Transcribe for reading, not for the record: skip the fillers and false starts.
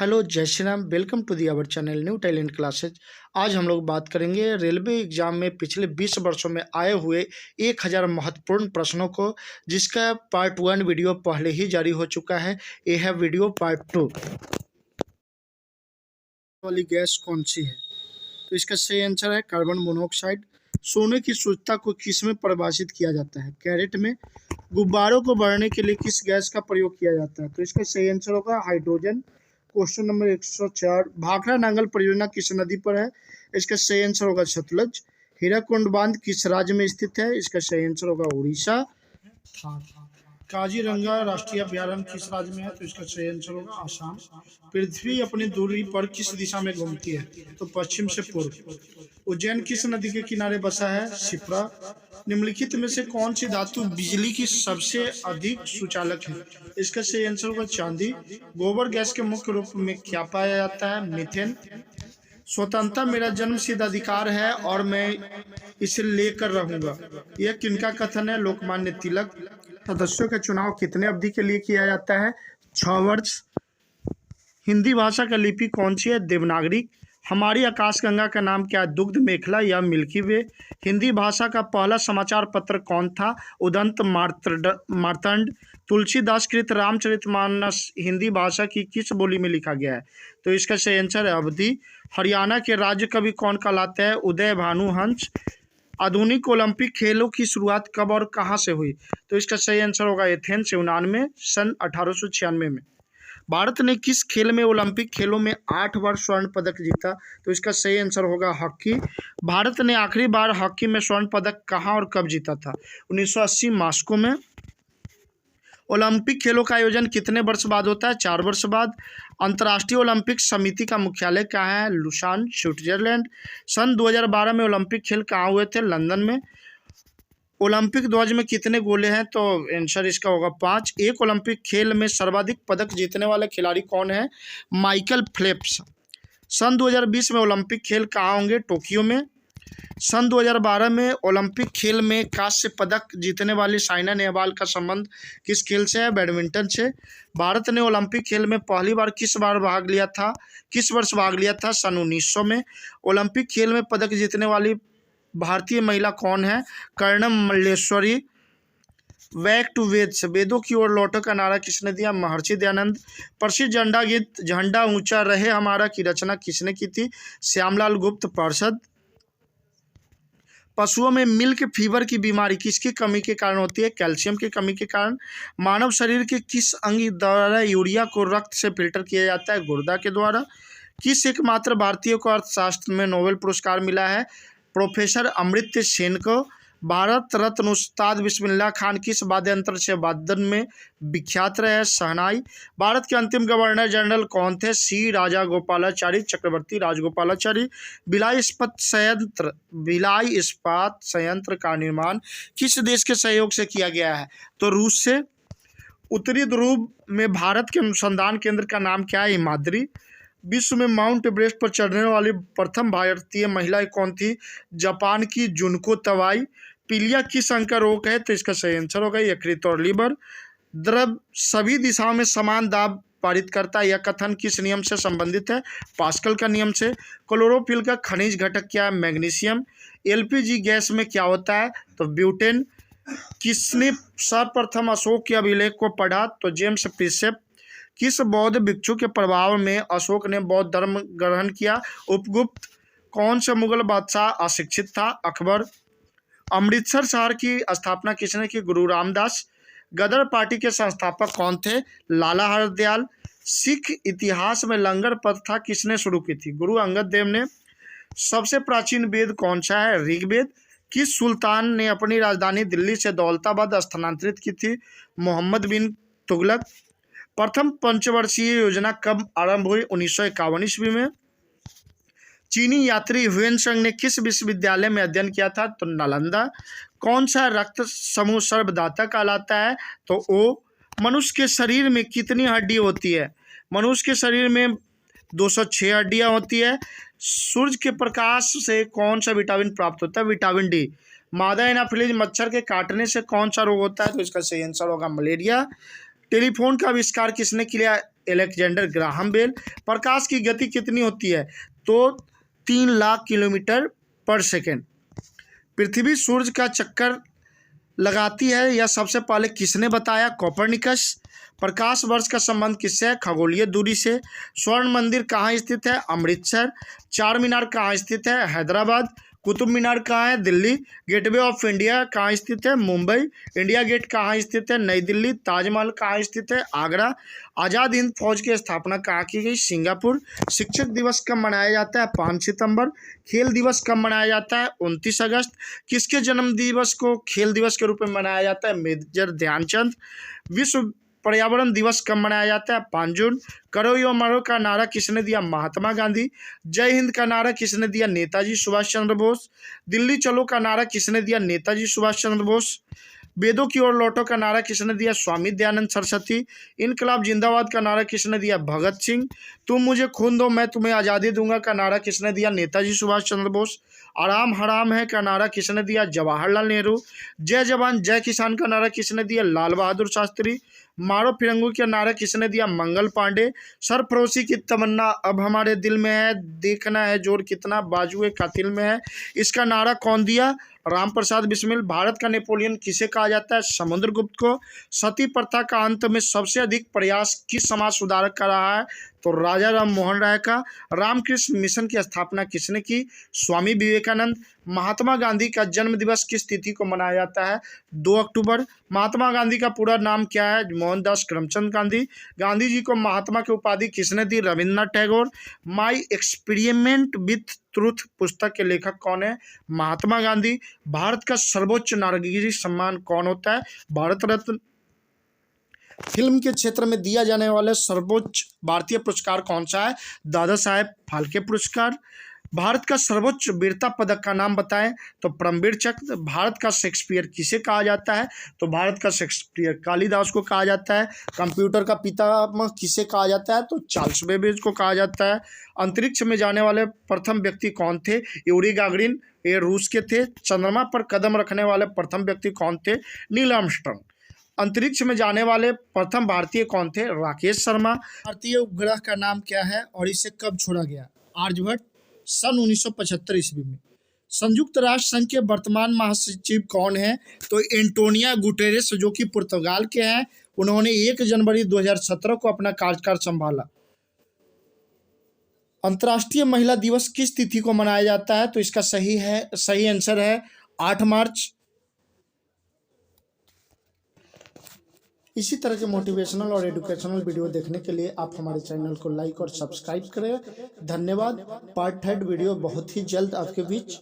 Hello जय Shri Ram. Welcome to the our channel new talent classes. आज हम लोग बात करेंगे रेलवे एग्जाम में पिछले 20 वर्षों में आए हुए 1000 महत्वपूर्ण प्रश्नों को, जिसका पार्ट 1 वीडियो पहले ही जारी हो चुका है। ये है वीडियो पार्ट 2। वाली गैस कौन सी है? तो इसका सही आंसर है कार्बन मोनोऑक्साइड। सोने की शुद्धता को किस में परिभाषित किया जाता है? कैरेट में। गुब्बारों को बढ़ने के लिए किस गैस का प्रयोग किया जाता है? तो इसका सही आंसर होगा hydrogen. Question number 104, Bhakra Nangal परियोजना किस नदी पर है? इसका सही आंसर होगा सतलज। हीराकुंड बांध किस राज्य में स्थित है? इसका सही आंसर होगा उड़ीसा। काजीरंगा राष्ट्रीय अभयारण्य किस राज्य में है? तो इसका सही आंसर होगा आसाम। पृथ्वी अपनी दूरी पर किस दिशा में घूमती है? तो पश्चिम से पूर्व। उज्जैन किस नदी के किनारे बसा है? शिप्रा। निम्नलिखित में से कौन सी धातु बिजली की सबसे अधिक सुचालक है? इसका सही आंसर होगा चांदी। गोबर गैस के मुख्य रूप में क्या पाया जाता है? मीथेन। स्वतंत्रता मेरा जन्मसिद्ध अधिकार है और मैं इसे लेकर रहूंगा, यह किनका कथन है? लोकमान्य तिलक। सदस्यों का चुनाव कितने अवधि के लिए किया जाता है? 6 वर्ष। हिंदी भाषा का लिपि कौन सी है? देवनागरी। हमारी आकाशगंगा का नाम क्या है? दुग्ध मेखला या मिल्की वे। हिंदी भाषा का पहला समाचार पत्र कौन था? उदंत मार्तंड। तुलसीदास कृत रामचरितमानस हिंदी भाषा की किस बोली में लिखा गया है? तो इसका सही आंसर है अवधी। हरियाणा के राज्य कवि कौन कहलाते हैं? उदय भानु हंस। आधुनिक ओलंपिक खेलों की शुरुआत कब और कहाँ से हुई? तो इसका सही आंसर होगा एथेंस, यूनान में, सन 1896 में। भारत ने किस खेल में ओलंपिक खेलों में 8 बार स्वर्ण पदक जीता? तो इसका सही आंसर होगा हॉकी। भारत ने आखिरी बार हॉकी में स्वर्ण पदक कहाँ और कब जीता था? 1980 मॉस्को में। ओलंपिक खेलों का आयोजन कितने वर्ष बाद होता है? 4 वर्ष बाद। अंतर्राष्ट्रीय ओलंपिक समिति का मुख्यालय कहाँ है? Lausanne, Switzerland. सन 2012 में ओलंपिक खेल कहाँ हुए थे? लंदन में। ओलंपिक ध्वज में कितने गोले हैं? तो आंसर इसका होगा 5। एक ओलंपिक खेल में सर्वाधिक पदक जीतने वाले खिलाड़ी कौन है? Michael Phelps. सन 2020 में ओलंपिक खेल कहाँ होंगे? टोक्यो में। सन 2012 में ओलंपिक खेल में कांस्य पदक जीतने वाली साइना नेहवाल का संबंध किस खेल से है? बैडमिंटन से। भारत ने ओलंपिक खेल में पहली बार किस भाग लिया था? किस वर्ष भाग लिया था? सन 1900 में। ओलंपिक खेल में पदक जीतने वाली भारतीय महिला कौन है? कर्णम मल्लेश्वरी। बैक टू वेद्स, वेदों की ओर लौटो का नारा किसने दिया? महर्षि दयानंद। प्रसिद्ध झंडा गीत झंडा ऊंचा रहे हमारा की रचना किसने की थी? श्यामलाल गुप्त पार्षद। पशुओं में मिल्क फीवर की बीमारी किसकी कमी के कारण होती है? कैल्शियम की कमी के कारण। मानव शरीर के किस अंग द्वारा यूरिया को रक्त से फिल्टर किया जाता है? गुर्दा के द्वारा। किस एकमात्र भारतीय को अर्थशास्त्र में नोबेल पुरस्कार मिला है? प्रोफेसर अमर्त्य सेन को। भारत रत्न उस्ताद बिस्मिल्लाह खान किस वाद्य यंत्र से वादन में विख्यात रहे? शहनाई। भारत के अंतिम गवर्नर जनरल कौन थे? सी राजा गोपालाचारी चक्रवर्ती राजगोपालाचारी। भिलाई इस्पात संयंत्र का निर्माण किस देश के सहयोग से किया गया है? तो रूस से। उत्तरी ध्रुव में भारत के अनुसंधान केंद्र का नाम क्या है? हिमाद्री। विश्व में माउंट एवरेस्ट पर चढ़ने वाली प्रथम भारतीय महिला कौन थी? जापान की जुनको तवाई। पीलिया किस अंग का रोग है? तो इसका सही आंसर होगा यकृत और लीवर। द्रव सभी दिशाओं में समान दाब पारित करता है, यह कथन किस नियम से संबंधित है? पास्कल का नियम से। क्लोरोफिल का खनिज घटक क्या है? मैग्नीशियम। एलपीजी गैस में क्या होता है? तो ब्यूटेन। किसने सर्वप्रथम अशोक के अभिलेख को पढ़ा? तो जेम्स प्रिसेप। किस बौद्ध भिक्षु के प्रभाव में अशोक ने बौद्ध धर्म ग्रहण किया? उपगुप्त। कौन सा मुगल बादशाह अशिक्षित था? अकबर। अमृतसर शहर की स्थापना किसने की? गुरु रामदास। गदर पार्टी के संस्थापक कौन थे? लाला हरदयाल। सिख इतिहास में लंगर प्रथा किसने शुरू की थी? गुरु अंगद देव ने। सबसे प्राचीन वेद कौन सा है? ऋग्वेद। किस सुल्तान ने अपनी राजधानी दिल्ली से दौलताबाद स्थानांतरित की थी? मोहम्मद बिन तुगलक। प्रथम पंचवर्षीय योजना कब आरंभ हुई? 1951 ईस्वी में। चीनी यात्री ह्वेनसंग ने किस विश्वविद्यालय में अध्ययन किया था? तो नालंदा। कौन सा रक्त समूह सर्वदाता कहलाता है? तो ओ। मनुष्य के शरीर में कितनी हड्डी होती है? मनुष्य के शरीर में 206 हड्डियां होती है। सूर्य के प्रकाश से कौन सा विटामिन प्राप्त होता है? Vitamin D. मादा एनाफिलीज मच्छर के काटने से कौन सा रोग होता है? तो इसका सही आंसर होगा मलेरिया। टेलीफोन का आविष्कार किसने किया? Alexander Graham bell. प्रकाश की गति कितनी होती है? तो 3 लाख किलोमीटर पर सेकेंड। पृथ्वी सूर्य का चक्कर लगाती है, यह सबसे पहले किसने बताया? कोपरनिकस। प्रकाश वर्ष का संबंध किससे है? खगोलीय दूरी से। स्वर्ण मंदिर कहाँ स्थित है? अमृतसर। चार मीनार कहाँ स्थित है? हैदराबाद। कुतुब मीनार कहाँ है? दिल्ली। गेटवे ऑफ इंडिया कहाँ स्थित है? मुंबई। इंडिया गेट कहाँ स्थित है? नई दिल्ली। ताजमहल कहाँ स्थित है? आगरा। आज़ाद हिंद फौज की स्थापना कहाँ की गई? सिंगापुर। शिक्षक दिवस कब मनाया जाता है? 5 सितंबर। खेल दिवस कब मनाया जाता है? 29 अगस्त। किसके जन्म दिवस को खेल दिवस के रूप में मनाया जाता है? मेजर ध्यानचंद। विश्व पर्यावरण दिवस कब मनाया जाता है? 5 जून। करो यो मरो का नारा किसने दिया? महात्मा गांधी। जय हिंद का नारा किसने दिया? नेताजी सुभाष चंद्र बोस। दिल्ली चलो का नारा किसने दिया? नेताजी सुभाष चंद्र बोस। वेदों की ओर लौटो का नारा किसने दिया? स्वामी दयानंद सरस्वती। इनकलाब जिंदाबाद का नारा किसने दिया? भगत सिंह। तुम मुझे खून दो मैं तुम्हें आज़ादी दूंगा का नारा किसने दिया? नेताजी सुभाष चंद्र बोस। आराम हराम है का नारा किसने दिया? जवाहरलाल नेहरू। जय जवान जय किसान का नारा किसने दिया? लाल बहादुर शास्त्री। मारो फिरंगू का नारा किसने दिया? मंगल पांडे। सरफरोशी की तमन्ना अब हमारे दिल में है, देखना है जोर कितना बाजुए कातिल में है, इसका नारा कौन दिया? राम प्रसाद बिस्मिल। भारत का नेपोलियन किसे कहा जाता है? समुद्रगुप्त को। सती प्रथा का अंत में सबसे अधिक प्रयास किस समाज सुधारक का रहा है? तो राजा राम मोहन राय का। रामकृष्ण मिशन की स्थापना किसने की? स्वामी विवेकानंद। महात्मा गांधी का जन्म दिवस किस तिथि को मनाया जाता है? 2 अक्टूबर। महात्मा गांधी का पूरा नाम क्या है? मोहनदास करमचंद गांधी। गांधी जी को महात्मा की उपाधि किसने दी? Rabindranath Tagore. My experiment with truth पुस्तक के लेखक कौन है? महात्मा गांधी। भारत का सर्वोच्च नागरिक सम्मान कौन होता है? भारत रत्न। फिल्म के क्षेत्र में दिया जाने वाले सर्वोच्च भारतीय पुरस्कार कौन सा है? दादा साहेब फाल्के पुरस्कार। भारत का सर्वोच्च वीरता पदक का नाम बताएं? तो परमवीर चक्र। भारत का शेक्सपियर किसे कहा जाता है? तो भारत का शेक्सपियर कालिदास को कहा जाता है। कंप्यूटर का पितामह किसे कहा जाता है? तो चार्ल्स बेबेज को कहा जाता है। अंतरिक्ष में जाने वाले प्रथम व्यक्ति कौन थे? यूरी गागरिन, ये रूस के थे। चंद्रमा पर कदम रखने वाले प्रथम व्यक्ति कौन थे? Neil Armstrong. अंतरिक्ष में जाने वाले प्रथम भारतीय कौन थे? राकेश शर्मा। भारतीय उपग्रह का नाम क्या है और इसे कब छोड़ा गया? आर्यभट्ट। सन 1975 ईस्वी में। संयुक्त राष्ट्र संघ के वर्तमान महासचिव कौन है? तो एंटोनियो गुटेरेस, जो कि पुर्तगाल के हैं। उन्होंने 1 जनवरी 2017 को अपना कार्यकाल संभाला। अंतर्राष्ट्रीय महिला दिवस किस तिथि को मनाया जाता है? तो इसका सही आंसर है 8 मार्च। इसी तरह के मोटिवेशनल और एजुकेशनल वीडियो देखने के लिए आप हमारे चैनल को लाइक और सब्सक्राइब करें। धन्यवाद। पार्ट 3 वीडियो बहुत ही जल्द आपके बीच